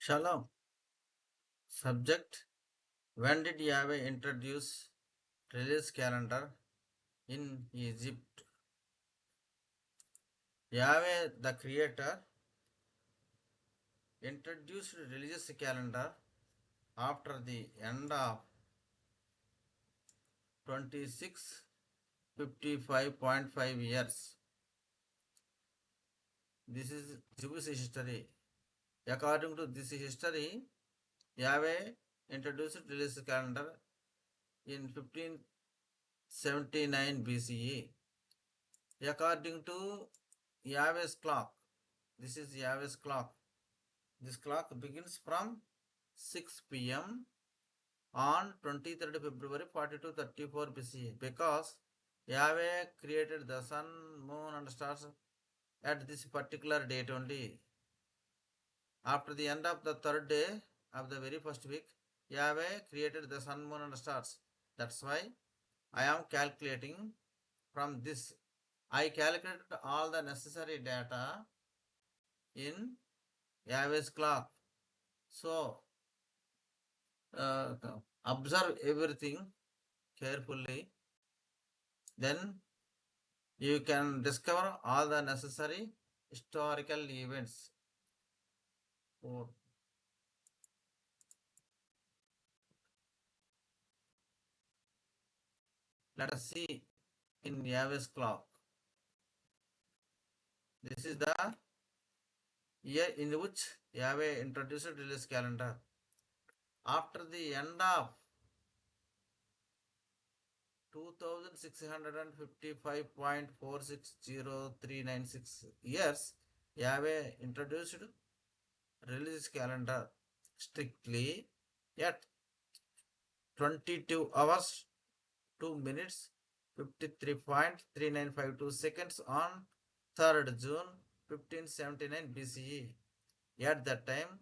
Shalom. Subject: When did Yahweh introduce release calendar in Egypt? Yahweh, the creator, introduced religious calendar after the end of 2655.5 years. This is Jewish history. According to this history, Yahweh introduced release calendar in 1579 BCE. According to Yahweh's clock, this is Yahweh's clock. This clock begins from 6 p.m. on 23rd February 4234 BCE because Yahweh created the sun, moon and stars at this particular date only. After the end of the third day of the very first week, Yahweh created the sun, moon and stars. That's why I am calculating from this. I calculated all the necessary data in Yahweh's clock. So uh, observe everything carefully, then you can discover all the necessary historical events. Let us see in Yahweh's clock. This is the year in which Yahweh introduced release calendar. After the end of 2655.460396 years, Yahweh introduced release calendar strictly at 22 hours 2 minutes 53.3952 seconds on 3rd June 1579 BCE. At that time,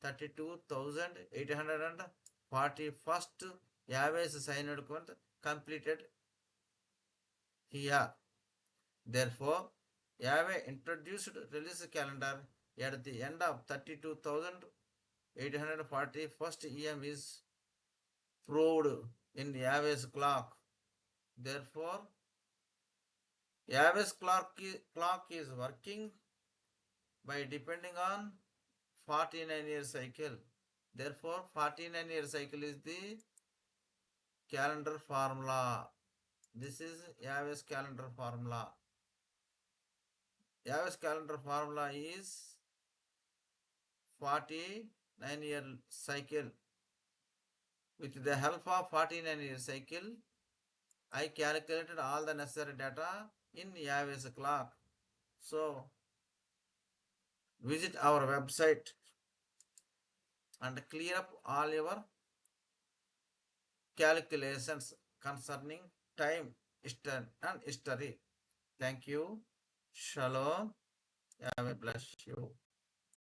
32,841st Yahweh's synod completed here. Therefore, Yahweh introduced release calendar at the end of 32,841st EM is proved in Yahweh's clock. Therefore, Yahweh's clock is working by depending on 49-year cycle. Therefore, 49-year cycle is the calendar formula. This is Yahweh's calendar formula. Yahweh's calendar formula is 49-year cycle. With the help of 49-year cycle, I calculated all the necessary data in Yahweh's clock. So, visit our website and clear up all your calculations concerning time and history. Thank you. Shalom. Yahweh bless you.